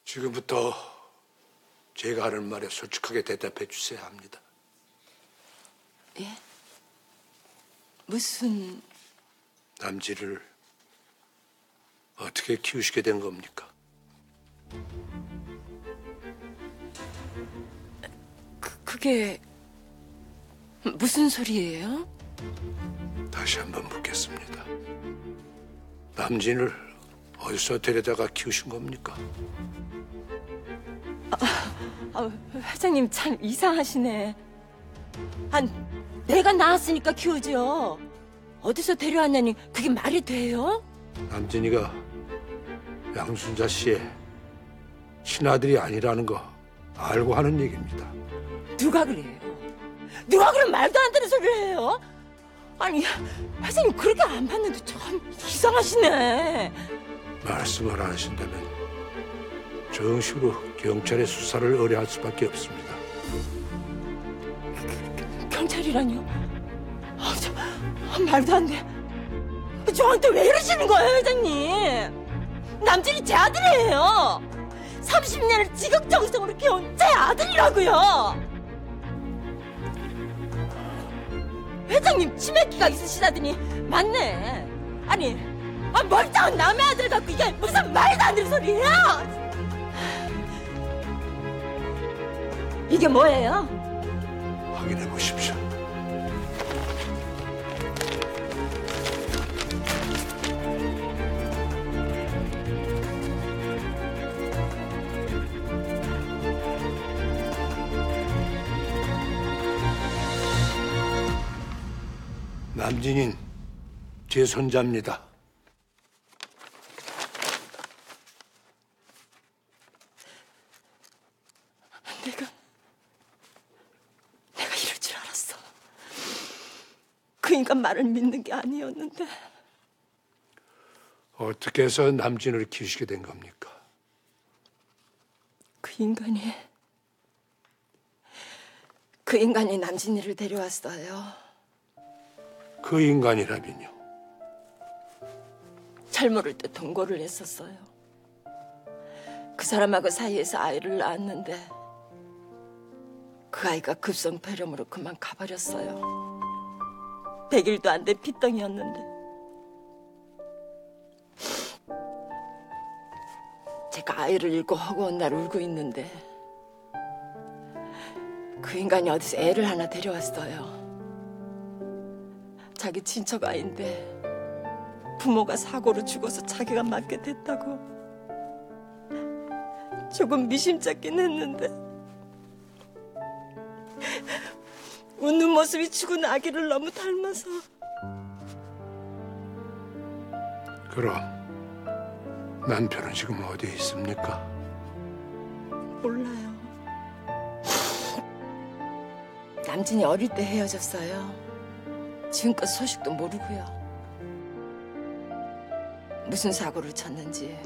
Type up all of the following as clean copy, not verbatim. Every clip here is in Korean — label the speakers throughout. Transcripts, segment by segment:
Speaker 1: 지금부터 제가 하는 말에 솔직하게 대답해 주셔야 합니다.
Speaker 2: 예? 무슨...
Speaker 1: 남진을 어떻게 키우시게 된 겁니까?
Speaker 2: 그게 무슨 소리예요?
Speaker 1: 다시 한번 묻겠습니다. 남진을 어디서 데려다가 키우신 겁니까?
Speaker 2: 회장님 참 이상하시네. 내가 낳았으니까 키우죠. 어디서 데려왔냐니 그게 말이 돼요?
Speaker 1: 남진이가 양순자 씨의 친아들이 아니라는 거 알고 하는 얘기입니다.
Speaker 2: 누가 그래요? 누가 그런 말도 안 되는 소리를 해요? 아니, 회장님 그렇게 안 봤는데 참 이상하시네.
Speaker 1: 말씀을 안 하신다면 정식으로 경찰의 수사를 의뢰할 수밖에 없습니다.
Speaker 2: 경찰이라뇨? 말도 안 돼. 저한테 왜 이러시는 거예요, 회장님? 남진이 제 아들이에요. 30년을 지극정성으로 키운 제 아들이라고요. 회장님 치매기가 있으시다더니 맞네. 아니, 멀쩡한 남의 아들 갖고 이게 무슨 말도 안 되는 소리예요? 이게 뭐예요?
Speaker 1: 확인해 보십시오. 남진인 제 손자입니다.
Speaker 2: 내가 이럴 줄 알았어. 그 인간 말을 믿는 게 아니었는데.
Speaker 1: 어떻게 해서 남진을 키우시게 된 겁니까?
Speaker 2: 그 인간이 남진이를 데려왔어요.
Speaker 1: 그 인간이라면요?
Speaker 2: 잘 모를 때 동거를 했었어요. 그 사람하고 사이에서 아이를 낳았는데 그 아이가 급성폐렴으로 그만 가버렸어요. 100일도 안 된 핏덩이였는데. 제가 아이를 잃고 허구한 날 울고 있는데 그 인간이 어디서 애를 하나 데려왔어요. 자기 친척 아이인데 부모가 사고로 죽어서 자기가 맡게 됐다고. 조금 미심쩍긴 했는데 웃는 모습이 죽은 아기를 너무 닮아서.
Speaker 1: 그럼 남편은 지금 어디에 있습니까?
Speaker 2: 몰라요. 남진이 어릴 때 헤어졌어요. 지금껏 소식도 모르고요. 무슨 사고를 쳤는지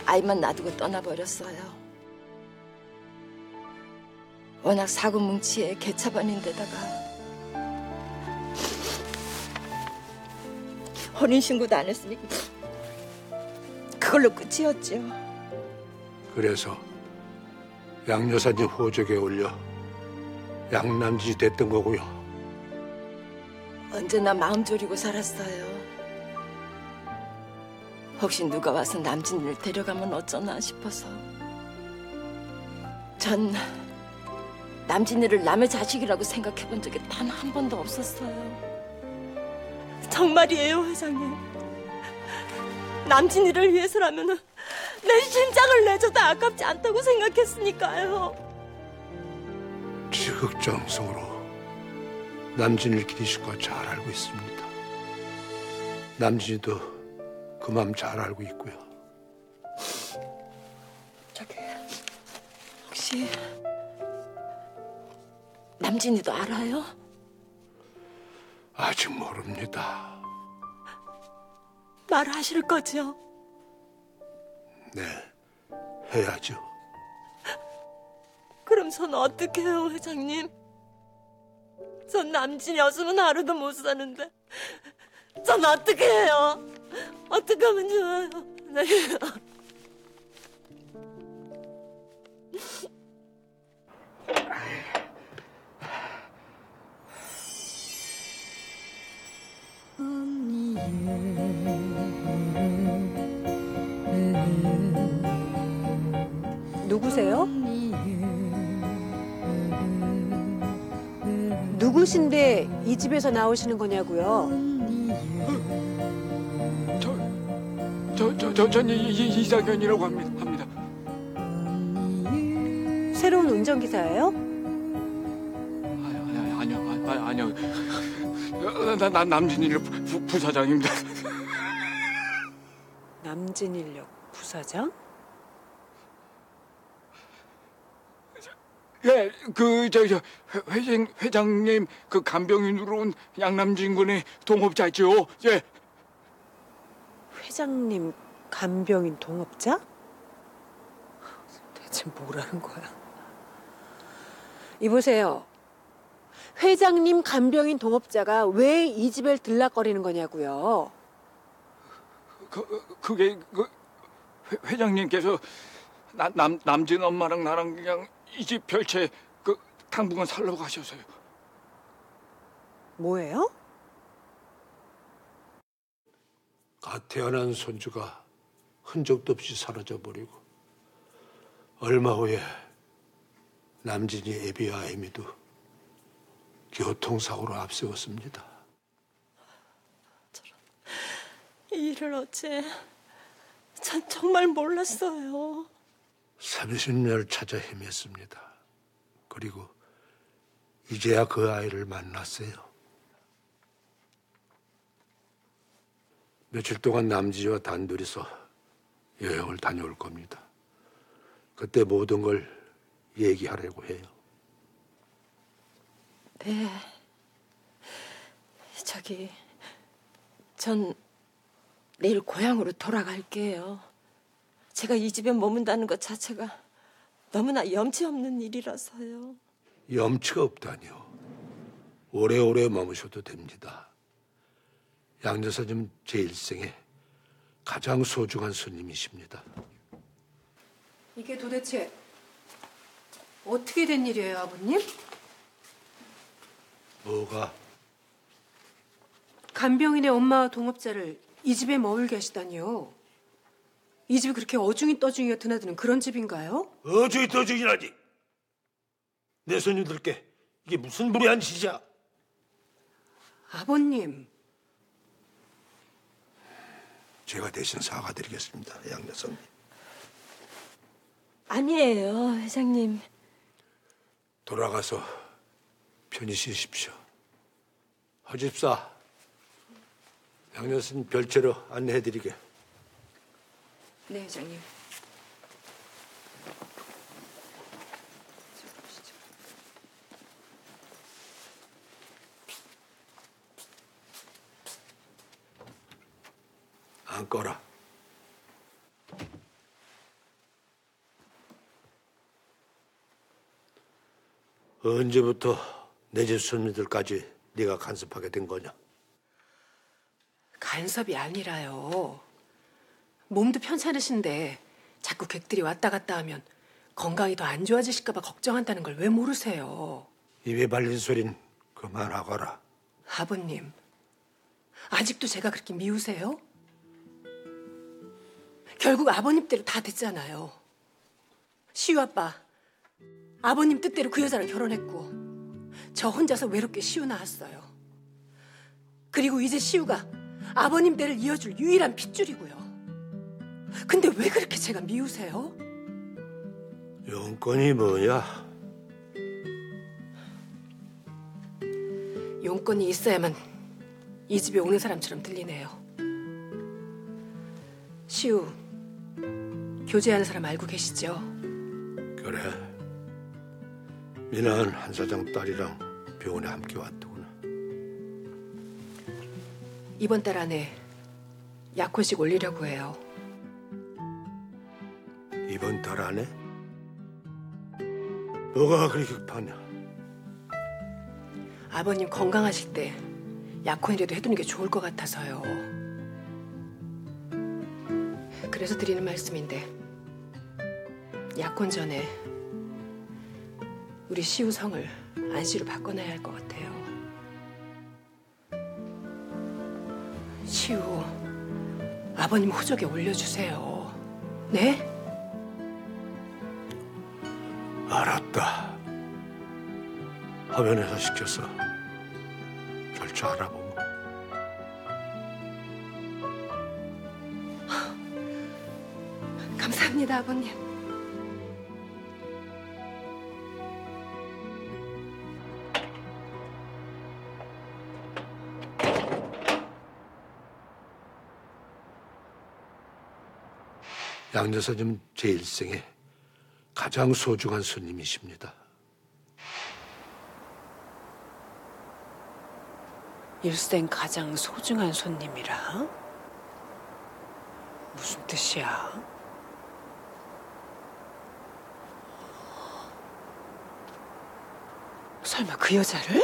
Speaker 2: 아이만 놔두고 떠나버렸어요. 워낙 사고 뭉치에 개차반인데다가 혼인신고도 안 했으니까 그걸로 끝이었죠.
Speaker 1: 그래서 양 여사님 호적에 올려 양남진이 됐던 거고요.
Speaker 2: 언제나 마음 졸이고 살았어요. 혹시 누가 와서 남진이를 데려가면 어쩌나 싶어서. 전 남진이를 남의 자식이라고 생각해 본 적이 단 한 번도 없었어요. 정말이에요, 회장님. 남진이를 위해서라면 내 심장을 내줘도 아깝지 않다고 생각했으니까요.
Speaker 1: 지극정성으로 남진을 기르실 거 잘 알고 있습니다. 남진이도 그 마음 잘 알고 있고요.
Speaker 2: 저기 혹시 남진이도 알아요?
Speaker 1: 아직 모릅니다.
Speaker 2: 말하실 거죠?
Speaker 1: 네, 해야죠.
Speaker 2: 그럼 전 어떻게 해요, 회장님? 전 남진이 없으면 하루도 못 사는데 전 어떻게 해요? 어떻게 하면 좋아요? 네.
Speaker 3: 누구세요? 누구신데 이 집에서 나오시는 거냐고요?
Speaker 4: 전 이상현이라고 합니다.
Speaker 3: 새로운 운전기사예요?
Speaker 4: 아니요. 나 남진일 부사장입니다.
Speaker 3: 남진인력 부사장?
Speaker 4: 예, 회장님 그 간병인으로 온 양남진 군의 동업자죠. 예.
Speaker 3: 회장님 간병인 동업자? 대체 뭐라는 거야? 이보세요. 회장님 간병인 동업자가 왜 이 집을 들락거리는 거냐고요?
Speaker 4: 그게 회장님께서 남진 엄마랑 나랑 그냥 이 집 별채 당분간 살라고 하셔서요.
Speaker 3: 뭐예요?
Speaker 1: 갓 태어난 손주가 흔적도 없이 사라져버리고 얼마 후에 남진이 애비와 애미도 교통사고로 앞세웠습니다.
Speaker 2: 이 일을 어째 전 정말 몰랐어요.
Speaker 1: 30년을 찾아 헤맸습니다. 그리고 이제야 그 아이를 만났어요. 며칠 동안 남지와 단둘이서 여행을 다녀올 겁니다. 그때 모든 걸 얘기하려고 해요.
Speaker 2: 네. 전 내일 고향으로 돌아갈게요. 제가 이 집에 머문다는 것 자체가 너무나 염치 없는 일이라서요.
Speaker 1: 염치가 없다니요. 오래오래 머무셔도 됩니다. 양 여사님 제 일생에 가장 소중한 손님이십니다.
Speaker 3: 이게 도대체 어떻게 된 일이에요, 아버님?
Speaker 1: 뭐가?
Speaker 3: 간병인의 엄마와 동업자를 이 집에 머물게 하시다니요. 이 집이 그렇게 어중이 떠중이가 드나드는 그런 집인가요?
Speaker 1: 어중이 떠중이라니. 내 손님들께 이게 무슨 무례한 짓이야.
Speaker 3: 아버님.
Speaker 1: 제가 대신 사과드리겠습니다, 양 여사님.
Speaker 2: 아니에요, 회장님.
Speaker 1: 돌아가서 편히 쉬십시오. 허집사, 양 여사님 별채로 안내해드리게.
Speaker 3: 네, 회장님.
Speaker 1: 앉거라. 언제부터 내 집 손님들까지 네가 간섭하게 된 거냐?
Speaker 3: 간섭이 아니라요. 몸도 편찮으신데 자꾸 객들이 왔다 갔다 하면 건강이 더 안 좋아지실까 봐 걱정한다는 걸 왜 모르세요?
Speaker 1: 입에 발린 소린 그만하거라.
Speaker 3: 아버님, 아직도 제가 그렇게 미우세요? 결국 아버님 대로 다 됐잖아요. 시우 아빠, 아버님 뜻대로 그 여자랑 결혼했고 저 혼자서 외롭게 시우 낳았어요. 그리고 이제 시우가 아버님 대를 이어줄 유일한 핏줄이고요. 근데 왜 그렇게 제가 미우세요?
Speaker 1: 용건이 뭐냐?
Speaker 3: 용건이 있어야만 이 집에 오는 사람처럼 들리네요. 시우, 교제하는 사람 알고 계시죠?
Speaker 1: 그래. 민아는 한 사장 딸이랑 병원에 함께 왔더구나.
Speaker 3: 이번 달 안에 약혼식 올리려고 해요.
Speaker 1: 이번 달 안에? 뭐가 그렇게 급하냐?
Speaker 3: 아버님 건강하실 때 약혼이라도 해두는 게 좋을 것 같아서요. 그래서 드리는 말씀인데 약혼 전에 우리 시우 성을 안씨로 바꿔놔야 할 것 같아요. 시우, 아버님 호적에 올려주세요. 네?
Speaker 1: 화면에서 시켜서 결주 알아보고.
Speaker 3: 감사합니다, 아버님.
Speaker 1: 양 여사님 제 일생에 가장 소중한 손님이십니다.
Speaker 5: 일생 가장 소중한 손님이라? 무슨 뜻이야? 설마 그 여자를?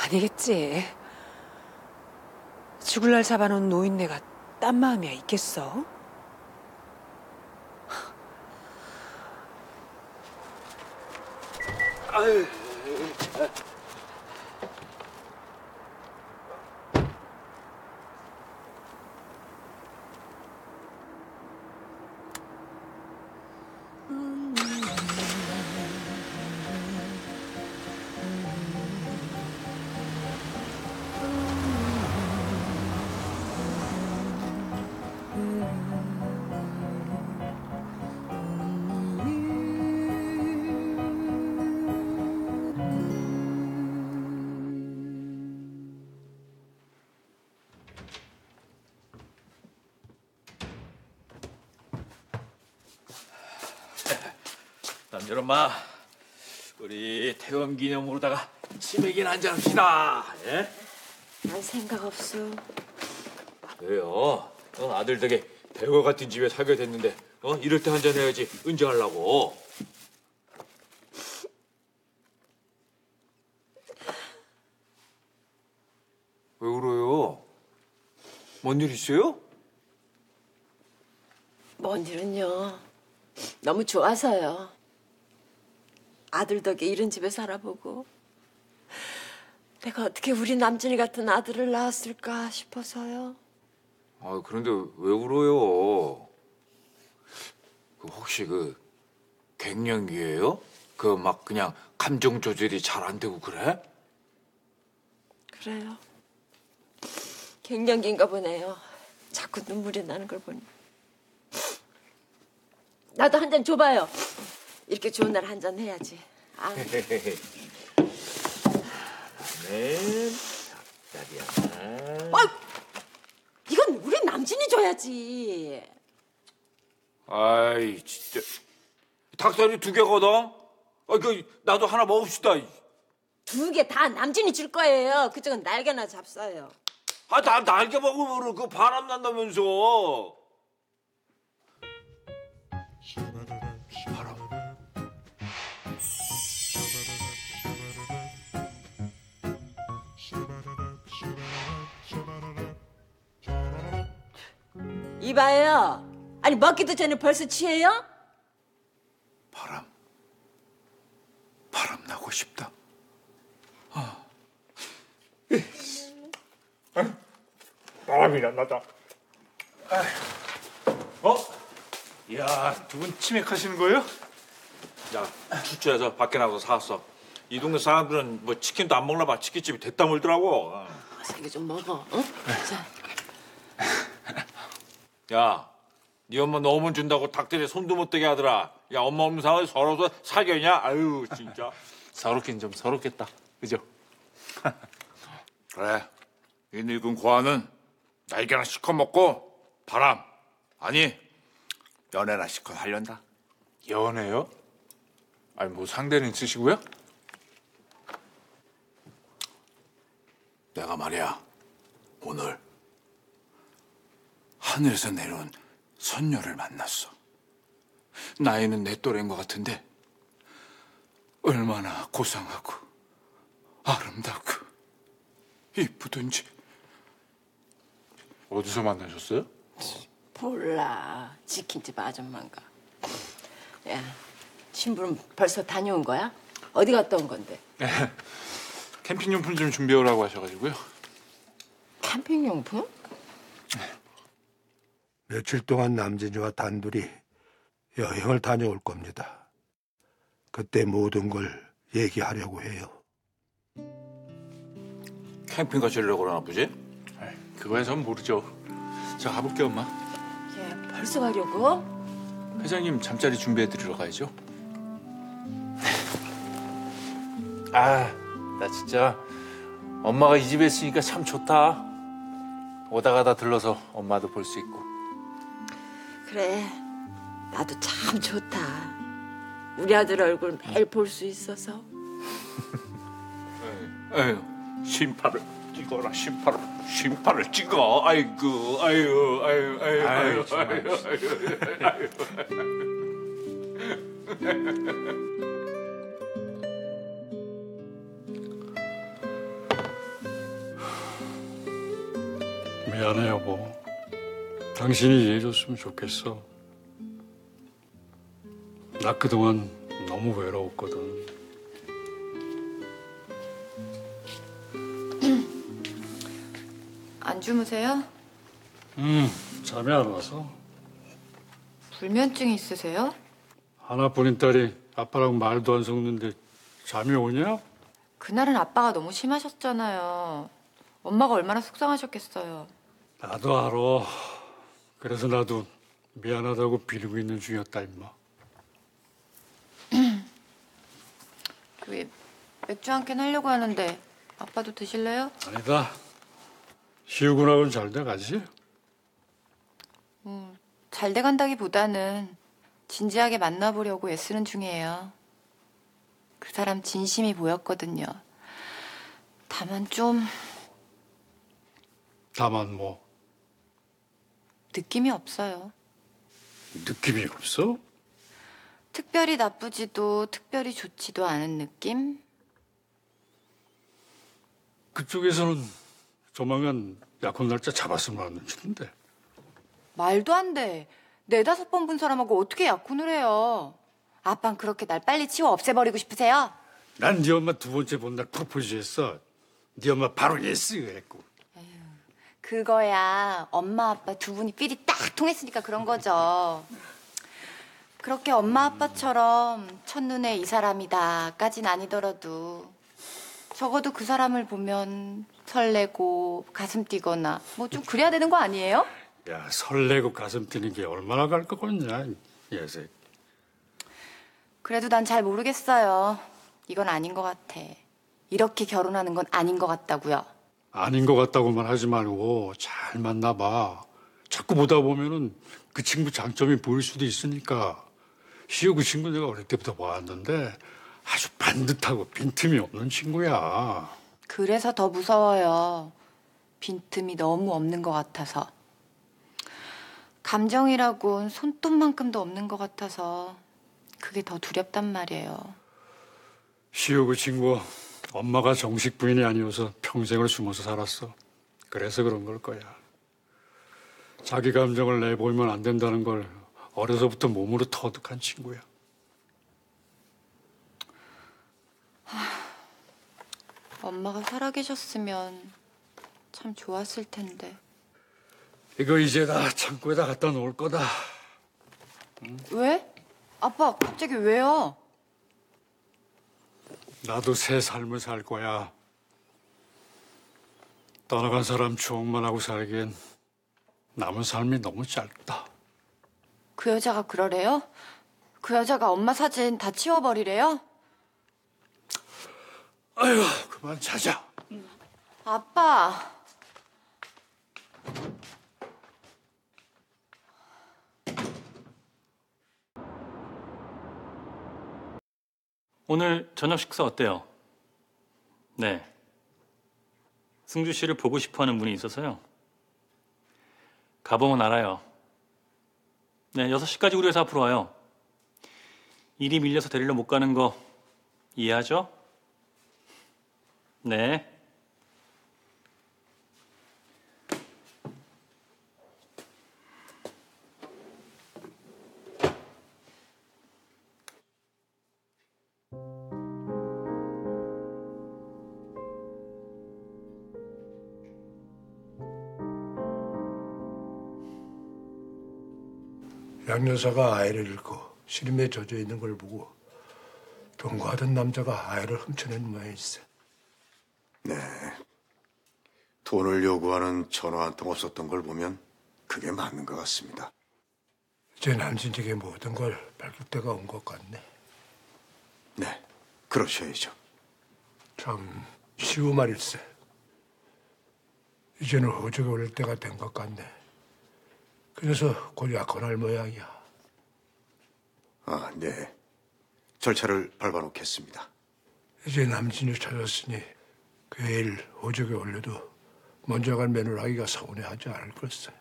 Speaker 5: 아니겠지. 죽을 날 잡아놓은 노인네가 딴 마음이야 있겠어?
Speaker 4: 남들 엄마, 우리 태원 기념으로다가 치맥이나 한잔 합시다. 예?
Speaker 2: 난 생각 없어.
Speaker 4: 왜요? 아들 덕에 배우 같은 집에 살게 됐는데 이럴 때 한잔 해야지 언제 하려고? 왜 그래요? 뭔 일 있어요?
Speaker 2: 뭔 일은요. 너무 좋아서요. 아들 덕에 이런 집에 살아보고 내가 어떻게 우리 남준이 같은 아들을 낳았을까 싶어서요.
Speaker 4: 아, 그런데 왜 울어요? 혹시 갱년기예요? 막 그냥 감정 조절이 잘 안 되고 그래?
Speaker 2: 그래요. 갱년기인가 보네요. 자꾸 눈물이 나는 걸 보니. 나도 한 잔 줘봐요. 이렇게 좋은 날 한 잔 해야지. 아. 이건 우리 남친이 줘야지.
Speaker 4: 아이, 진짜. 닭다리 2개거든? 나도 하나 먹읍시다.
Speaker 2: 2개 다 남친이 줄 거예요. 그쪽은 날개나 잡숴요.
Speaker 4: 나 날개 먹으면 바람 난다면서.
Speaker 2: 이봐요. 아니 먹기도 전에 벌써 취해요?
Speaker 4: 바람 나고 싶다. 바람이 나다.
Speaker 6: 이야, 두 분 치맥하시는 거예요?
Speaker 4: 야, 출출해서 밖에 나가서 사왔어. 이 동네 사람들은 뭐 치킨도 안 먹나 봐. 치킨집이 됐다 물더라고.
Speaker 2: 자기 좀 먹어. 응? 자.
Speaker 4: 야, 네 엄마 너무 준다고 닭들이 손도 못 대게 하더라. 야, 엄마 없는 상황에 서러워서 살겠냐? 아유, 진짜.
Speaker 6: 서럽긴 좀 서럽겠다. 그죠?
Speaker 4: 그래, 이 늙은 고아는 날개나 실컷 먹고 바람, 아니 연애나 실컷 하련다.
Speaker 6: 연애요? 아니, 뭐 상대는 있으시고요?
Speaker 4: 내가 말이야, 오늘 하늘에서 내려온 선녀를 만났어. 나이는 내 또래인 것 같은데 얼마나 고상하고 아름답고 이쁘던지.
Speaker 6: 어디서 만나셨어요?
Speaker 2: 몰라. 치킨집 아줌마인가. 야, 신부름 벌써 다녀온 거야? 어디 갔다 온 건데?
Speaker 6: 캠핑용품 좀 준비해오라고 하셔가지고요.
Speaker 2: 캠핑용품?
Speaker 1: 며칠 동안 남진이와 단둘이 여행을 다녀올 겁니다. 그때 모든 걸 얘기하려고 해요.
Speaker 4: 캠핑 가시려고 그러나 보지?
Speaker 6: 그거야 전 모르죠. 저 가볼게요, 엄마.
Speaker 2: 얘 벌써 가려고?
Speaker 6: 회장님 잠자리 준비해드리러 가야죠. 아, 나 진짜 엄마가 이 집에 있으니까 참 좋다. 오다 가다 들러서 엄마도 볼 수 있고.
Speaker 2: 그래, 나도 참 좋다. 우리 아들 얼굴 매일 볼 수 있어서.
Speaker 6: 에휴, 심판을 찍어라, 심판을 찍어. 아이고, 아유, 아유, 아유, 아유, 아유, 아유,
Speaker 7: 미안해 여보. 당신이 이해해줬으면 좋겠어. 나 그동안 너무 외로웠거든.
Speaker 8: 안 주무세요?
Speaker 7: 잠이 안 와서.
Speaker 8: 불면증 있으세요?
Speaker 7: 하나뿐인 딸이 아빠랑 말도 안 섞는데 잠이 오냐?
Speaker 8: 그날은 아빠가 너무 심하셨잖아요. 엄마가 얼마나 속상하셨겠어요.
Speaker 7: 나도 알아. 그래서 나도 미안하다고 빌고 있는 중이었다 임마.
Speaker 8: 그 맥주 한 캔 하려고 하는데 아빠도 드실래요?
Speaker 7: 아니다. 시우군하고는 잘 돼가지?
Speaker 8: 잘 돼간다기보다는 진지하게 만나보려고 애쓰는 중이에요. 그 사람 진심이 보였거든요. 다만 좀
Speaker 7: 다만 뭐
Speaker 8: 느낌이 없어요.
Speaker 7: 느낌이 없어?
Speaker 8: 특별히 나쁘지도 특별히 좋지도 않은 느낌?
Speaker 7: 그쪽에서는 조만간 약혼 날짜 잡았으면 하는 짓인데.
Speaker 8: 말도 안 돼. 4-5번 본 사람하고 어떻게 약혼을 해요? 아빤 그렇게 날 빨리 치워 없애버리고 싶으세요?
Speaker 7: 난 네 엄마 두 번째 본 날 프로포즈했어. 네 엄마 바로 예스 했고.
Speaker 8: 그거야 엄마 아빠 두 분이 삘이 딱 통했으니까 그런 거죠. 그렇게 엄마 아빠처럼 첫눈에 이 사람이다까진 아니더라도 적어도 그 사람을 보면 설레고 가슴 뛰거나 뭐 좀 그래야 되는 거 아니에요?
Speaker 7: 야, 설레고 가슴 뛰는 게 얼마나 갈 것 같냐, 예색.
Speaker 8: 그래도 난 잘 모르겠어요. 이건 아닌 것 같아. 이렇게 결혼하는 건 아닌 것 같다고요.
Speaker 7: 아닌 것 같다고만 하지 말고 잘 만나봐. 자꾸 보다 보면은 그 친구 장점이 보일 수도 있으니까. 시우 그 친구 내가 어릴 때부터 봐왔는데 아주 반듯하고 빈틈이 없는 친구야.
Speaker 8: 그래서 더 무서워요. 빈틈이 너무 없는 것 같아서. 감정이라곤 손톱만큼도 없는 것 같아서 그게 더 두렵단 말이에요.
Speaker 7: 시우 그 친구 엄마가 정식 부인이 아니어서 평생을 숨어서 살았어. 그래서 그런 걸 거야. 자기 감정을 내보이면 안 된다는 걸 어려서부터 몸으로 터득한 친구야.
Speaker 8: 엄마가 살아계셨으면 참 좋았을 텐데.
Speaker 7: 이거 이제 다 창고에다 갖다 놓을 거다.
Speaker 8: 왜? 아빠 갑자기 왜요?
Speaker 7: 나도 새 삶을 살 거야. 떠나간 사람 추억만 하고 살기엔 남은 삶이 너무 짧다.
Speaker 8: 그 여자가 그러래요? 그 여자가 엄마 사진 다 치워버리래요?
Speaker 7: 아유, 그만 자자.
Speaker 8: 아빠.
Speaker 9: 오늘 저녁 식사 어때요? 네. 승주 씨를 보고 싶어 하는 분이 있어서요. 가보면 알아요. 네, 6시까지 우리 회사 앞으로 와요. 일이 밀려서 데리러 못 가는 거 이해하죠? 네.
Speaker 1: 양 여사가 아이를 잃고 시름에 젖어 있는 걸 보고 동거하던 남자가 아이를 훔쳐낸 모양이세.
Speaker 10: 네. 돈을 요구하는 전화 한 통 없었던 걸 보면 그게 맞는 것 같습니다.
Speaker 1: 이제 남진에게 모든 걸 밝힐 때가 온 것 같네.
Speaker 10: 네, 그러셔야죠.
Speaker 1: 참 쉬운 말일세. 이제는 호적에 올릴 때가 된 것 같네. 그래서 곧 약혼할 모양이야.
Speaker 10: 아, 네. 절차를 밟아놓겠습니다.
Speaker 1: 이제 남진을 찾았으니 그 일 호적에 올려도 먼저 간 며느라기가 서운해하지 않을 걸세.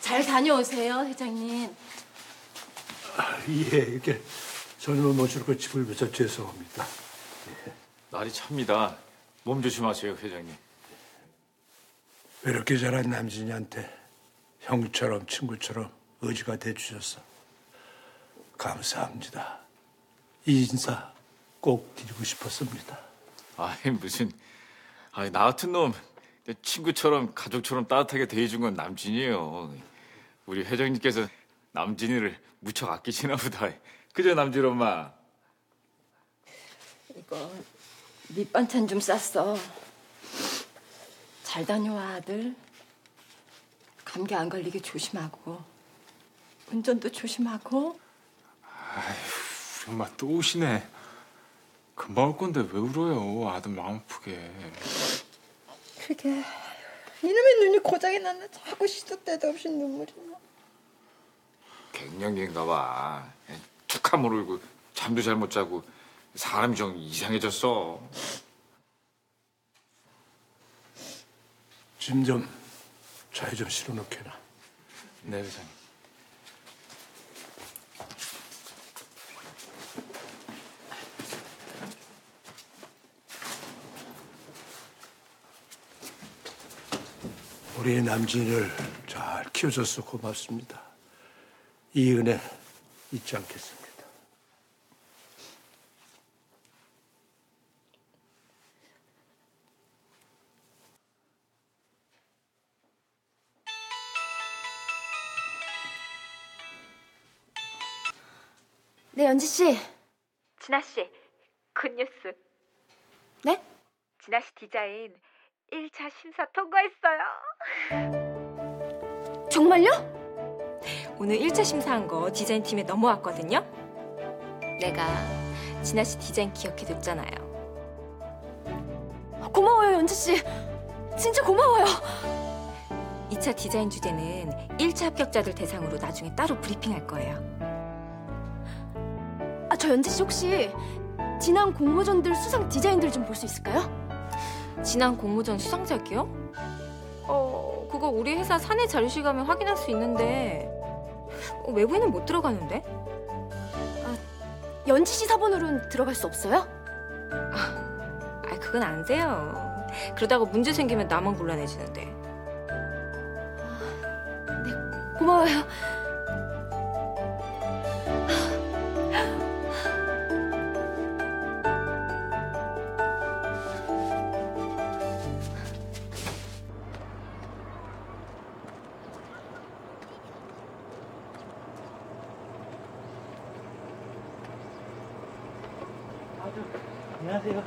Speaker 2: 잘 다녀오세요, 회장님.
Speaker 1: 예, 이렇게 저녁을 모시고 집을 비서 죄송합니다.
Speaker 4: 날이 찹니다. 몸 조심하세요, 회장님.
Speaker 1: 외롭게 자란 남진이한테 형처럼 친구처럼 의지가 돼주셔서 감사합니다. 이 인사 꼭 드리고 싶었습니다.
Speaker 4: 아이 무슨 나 같은 놈 친구처럼 가족처럼 따뜻하게 대해준 건 남진이에요. 우리 회장님께서 남진이를 무척 아끼시나 보다. 그죠 남진 엄마?
Speaker 2: 이거 밑반찬 좀 쌌어. 잘 다녀와, 아들. 감기 안 걸리게 조심하고 운전도 조심하고.
Speaker 6: 우리 엄마 또 오시네. 금방 올 건데 왜 울어요? 아들 마음 아프게.
Speaker 2: 그게 이놈의 눈이 고장이 났네. 자꾸 시도 때도 없이 눈물이 나.
Speaker 4: 갱년기인가 봐. 툭하면 울고 잠도 잘 못 자고 사람이 좀 이상해졌어.
Speaker 1: 짐 좀 차에 좀 실어놓게나.
Speaker 6: 네, 회장님.
Speaker 1: 우리 남진이를 잘 키워줘서 고맙습니다. 이 은혜 잊지 않겠습니다.
Speaker 11: 네, 연지 씨.
Speaker 12: 진아 씨, 굿뉴스.
Speaker 11: 네?
Speaker 12: 진아 씨 디자인 1차 심사 통과했어요.
Speaker 11: 정말요? 오늘 1차 심사한 거 디자인 팀에 넘어왔거든요. 내가 진아 씨 디자인 기억해뒀잖아요. 고마워요, 연지 씨. 진짜 고마워요. 2차 디자인 주제는 1차 합격자들 대상으로 나중에 따로 브리핑할 거예요. 아, 저 연지 씨 혹시 지난 공모전들 수상 디자인들 좀 볼 수 있을까요? 지난 공모전 수상작이요? 그거 우리 회사 사내 자료실 가면 확인할 수 있는데 외부에는 못 들어가는데? 아, 연지 씨 사본으로는 들어갈 수 없어요? 그건 안 돼요. 그러다가 문제 생기면 나만 곤란해지는데. 네, 고마워요.
Speaker 9: 안녕하세요.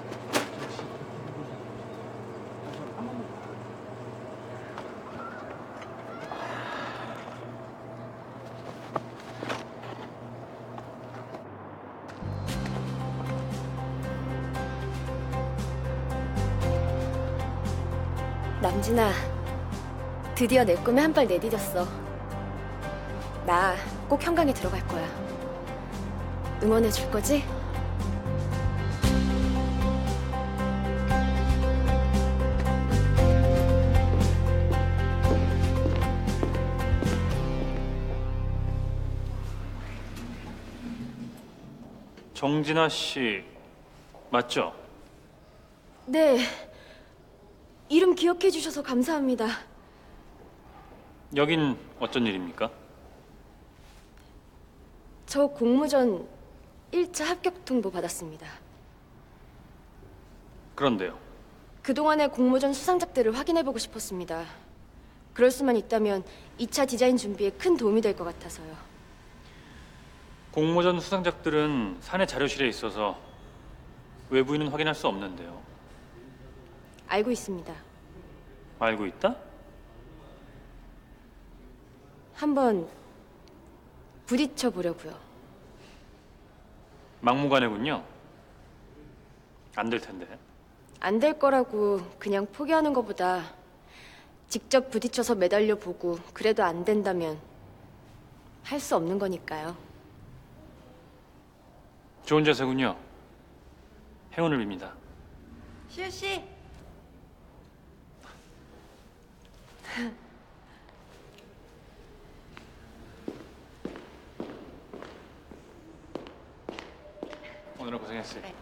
Speaker 11: 남진아, 드디어 내 꿈에 한 발 내디뎠어. 나 꼭 현강에 들어갈 거야. 응원해 줄 거지?
Speaker 9: 정진아 씨 맞죠?
Speaker 11: 네. 이름 기억해 주셔서 감사합니다.
Speaker 9: 여긴 어쩐 일입니까?
Speaker 11: 저 공모전 1차 합격 통보 받았습니다.
Speaker 9: 그런데요.
Speaker 11: 그동안의 공모전 수상작들을 확인해보고 싶었습니다. 그럴 수만 있다면 2차 디자인 준비에 큰 도움이 될 것 같아서요.
Speaker 9: 공모전 수상작들은 사내 자료실에 있어서 외부인은 확인할 수 없는데요.
Speaker 11: 알고 있습니다.
Speaker 9: 알고 있다?
Speaker 11: 한번 부딪혀 보려고요.
Speaker 9: 막무가내군요. 안 될 텐데.
Speaker 11: 안 될 거라고 그냥 포기하는 것보다 직접 부딪혀서 매달려 보고 그래도 안 된다면 할 수 없는 거니까요.
Speaker 9: 좋은 자세군요. 행운을 빕니다.
Speaker 8: 시우 씨.
Speaker 9: 오늘은 고생했어요.
Speaker 8: 네.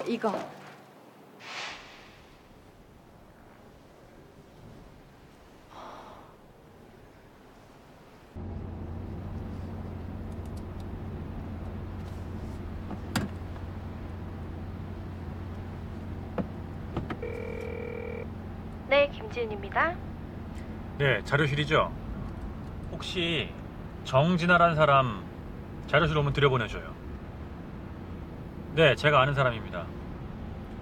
Speaker 8: 이거.
Speaker 12: 네, 김지은입니다.
Speaker 9: 네, 자료실이죠. 혹시 정진아라는 사람 자료실 오면 들여보내줘요. 네, 제가 아는 사람입니다.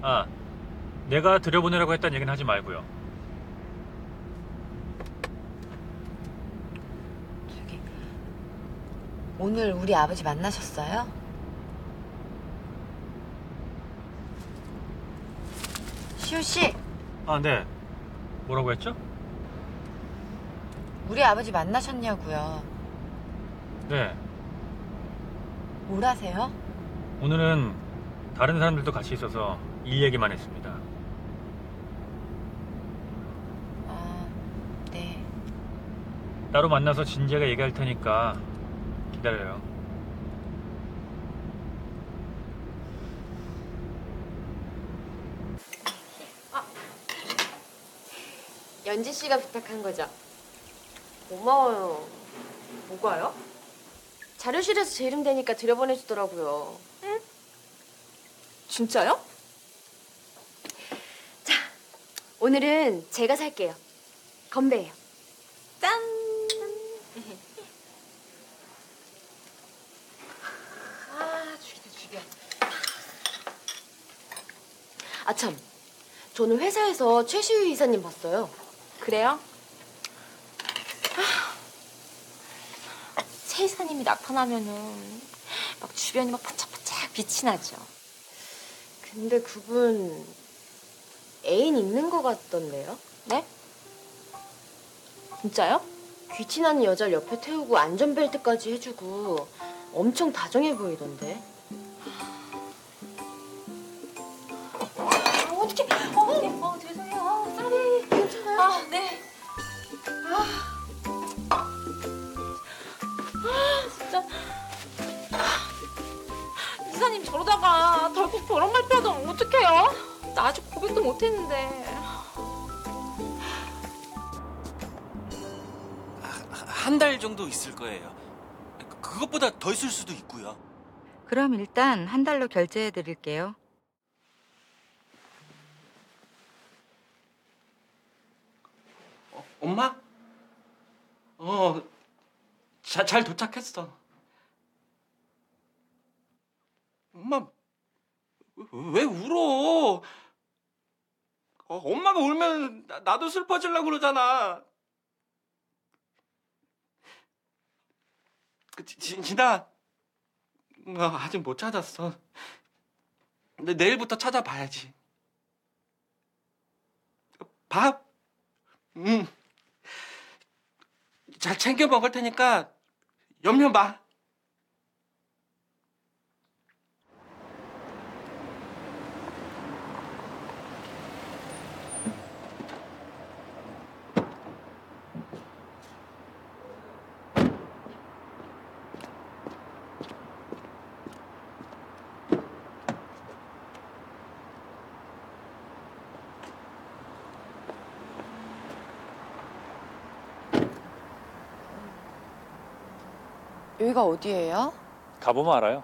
Speaker 9: 아, 내가 들여보내라고 했다는 얘기는 하지 말고요.
Speaker 2: 오늘 우리 아버지 만나셨어요? 시우 씨,
Speaker 9: 아, 네. 뭐라고 했죠?
Speaker 2: 우리 아버지 만나셨냐고요.
Speaker 9: 네.
Speaker 2: 뭘 하세요?
Speaker 9: 오늘은 다른 사람들도 같이 있어서 일 얘기만 했습니다.
Speaker 2: 네.
Speaker 9: 따로 만나서 진지하게 얘기할 테니까 기다려요.
Speaker 11: 연지 씨가 부탁한 거죠? 고마워요. 뭐가요? 자료실에서 제 이름 되니까 들여보내주더라고요. 응? 진짜요? 자, 오늘은 제가 살게요. 건배해요. 짠! 아, 죽여. 아참, 저는 회사에서 최시우 이사님 봤어요. 그래요? 최 이사님이 나타나면은 막 주변이 막 반짝반짝 빛이 나죠. 근데 그분 애인 있는 것 같던데요? 네? 진짜요? 귀티나는 여자를 옆에 태우고 안전벨트까지 해주고 엄청 다정해 보이던데. 어떡해. 죄송해요. 쏘리. 괜찮아요? 아, 네. 진짜. 이사님 저러다가 결국 결혼 발표하면 어떡해요? 나 아직 고백도 못했는데.
Speaker 13: 한 달 정도 있을 거예요. 그것보다 더 있을 수도 있고요.
Speaker 14: 그럼 일단 한 달로 결제해 드릴게요.
Speaker 13: 엄마? 잘 도착했어. 엄마, 왜 울어? 엄마가 울면 나도 슬퍼지려고 그러잖아. 진아, 아직 못 찾았어. 근데 내일부터 찾아봐야지. 밥? 잘 챙겨 먹을 테니까 염려 마.
Speaker 8: 여기가 어디예요?
Speaker 9: 가보면 알아요.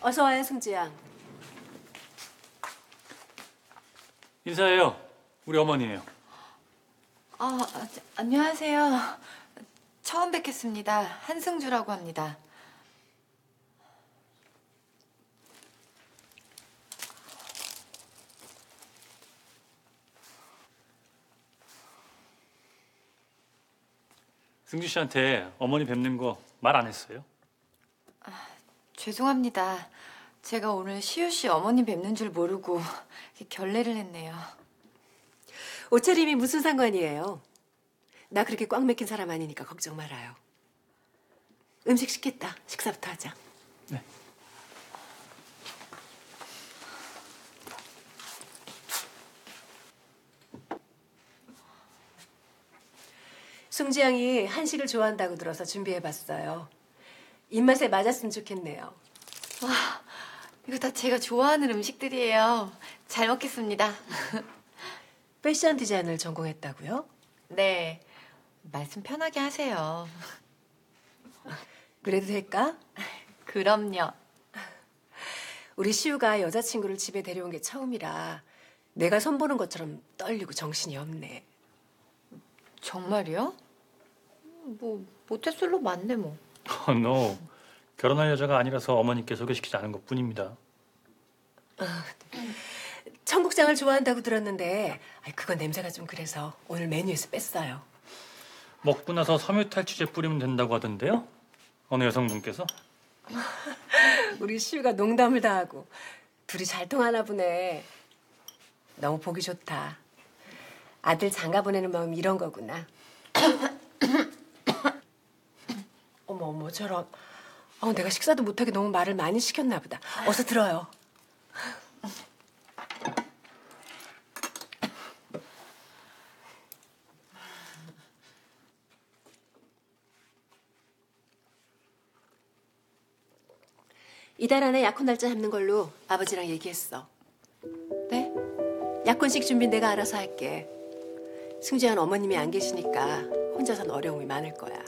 Speaker 3: 어서 와요, 승지양.
Speaker 9: 인사해요. 우리 어머니예요.
Speaker 8: 안녕하세요. 처음 뵙겠습니다. 한승주라고 합니다.
Speaker 9: 승주 씨한테 어머니 뵙는 거 말 안 했어요?
Speaker 8: 죄송합니다. 제가 오늘 시우 씨 어머님 뵙는 줄 모르고 결례를 했네요.
Speaker 3: 옷차림이 무슨 상관이에요? 나 그렇게 꽉 맥힌 사람 아니니까 걱정 말아요. 음식 시켰다. 식사부터 하자.
Speaker 9: 네.
Speaker 3: 승지양이 한식을 좋아한다고 들어서 준비해봤어요. 입맛에 맞았으면 좋겠네요.
Speaker 8: 와, 이거 다 제가 좋아하는 음식들이에요. 잘 먹겠습니다.
Speaker 3: 패션 디자인을 전공했다고요?
Speaker 8: 네, 말씀 편하게 하세요.
Speaker 3: 그래도 될까?
Speaker 8: 그럼요.
Speaker 3: 우리 시우가 여자친구를 집에 데려온 게 처음이라 내가 선보는 것처럼 떨리고 정신이 없네.
Speaker 8: 정말이요? 뭐 모태솔로 맞네 뭐.
Speaker 9: no. 결혼할 여자가 아니라서 어머니께 소개시키지 않은 것뿐입니다.
Speaker 3: 청국장을 좋아한다고 들었는데 그건 냄새가 좀 그래서 오늘 메뉴에서 뺐어요.
Speaker 9: 먹고 나서 섬유탈취제 뿌리면 된다고 하던데요? 어느 여성분께서?
Speaker 3: 우리 시우가 농담을 다 하고 둘이 잘 통하나 보네. 너무 보기 좋다. 아들 장가 보내는 마음이 이런 거구나. 어머 저런. 내가 식사도 못하게 너무 말을 많이 시켰나 보다. 어서 들어요. 이달 안에 약혼 날짜 잡는 걸로 아버지랑 얘기했어.
Speaker 8: 네?
Speaker 3: 약혼식 준비 내가 알아서 할게. 승지한 어머님이 안 계시니까 혼자선 어려움이 많을 거야.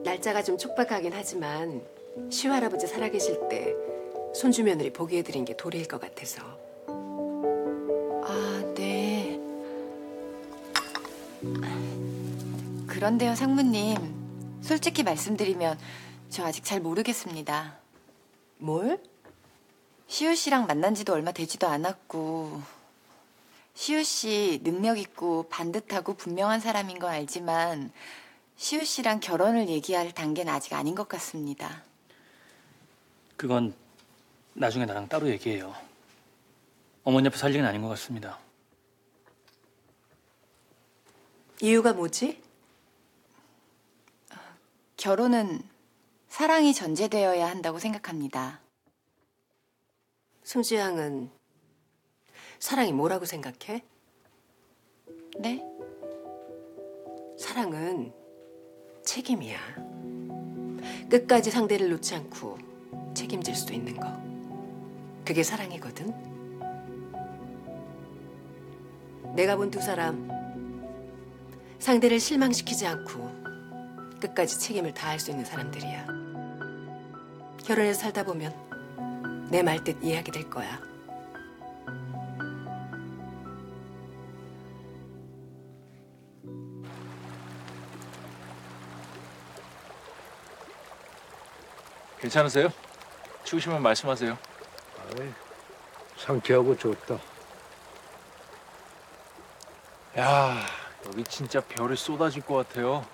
Speaker 3: 날짜가 좀 촉박하긴 하지만 시할아버지 살아계실 때 손주 며느리 보게 해드린 게 도리일 것 같아서.
Speaker 8: 아, 네. 그런데요, 상무님. 솔직히 말씀드리면 저 아직 잘 모르겠습니다.
Speaker 3: 뭘?
Speaker 8: 시우 씨랑 만난 지도 얼마 되지도 않았고 시우 씨 능력 있고 반듯하고 분명한 사람인 거 알지만 시우 씨랑 결혼을 얘기할 단계는 아직 아닌 것 같습니다.
Speaker 9: 그건 나중에 나랑 따로 얘기해요. 어머니 앞에서 할 얘기는 아닌 것 같습니다.
Speaker 3: 이유가 뭐지?
Speaker 8: 결혼은 사랑이 전제되어야 한다고 생각합니다.
Speaker 3: 승주 양은 사랑이 뭐라고 생각해?
Speaker 8: 네?
Speaker 3: 사랑은 책임이야. 끝까지 상대를 놓지 않고 책임질 수 있는 거. 그게 사랑이거든. 내가 본 두 사람 상대를 실망시키지 않고 끝까지 책임을 다할 수 있는 사람들이야. 결혼해서 살다 보면 내 말뜻 이해하게 될 거야.
Speaker 6: 괜찮으세요? 추우시면 말씀하세요.
Speaker 1: 상쾌하고 좋다.
Speaker 6: 야, 여기 진짜 별이 쏟아질 것 같아요.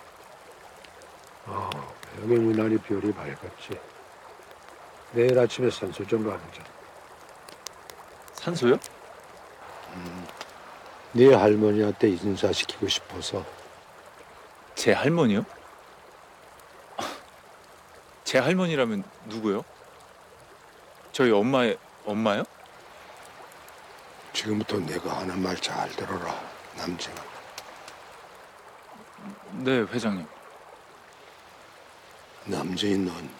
Speaker 1: 여기 유난히 별이 밝았지. 내일 아침에 산소 좀 가보자.
Speaker 6: 산소요?
Speaker 1: 네 할머니한테 인사시키고 싶어서.
Speaker 6: 제 할머니요? 제 할머니라면 누구요? 저희 엄마의 엄마요?
Speaker 1: 지금부터 내가 하는 말 잘 들어라, 남진아.
Speaker 6: 네, 회장님.
Speaker 1: 남진이 넌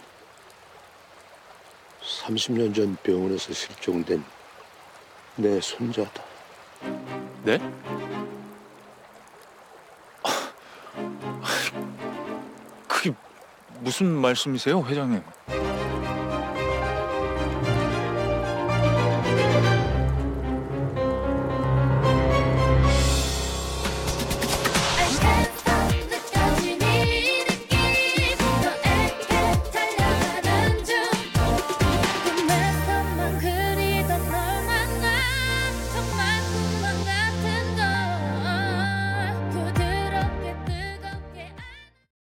Speaker 1: 30년 전 병원에서 실종된 내 손자다.
Speaker 4: 네? 그게 무슨 말씀이세요, 회장님?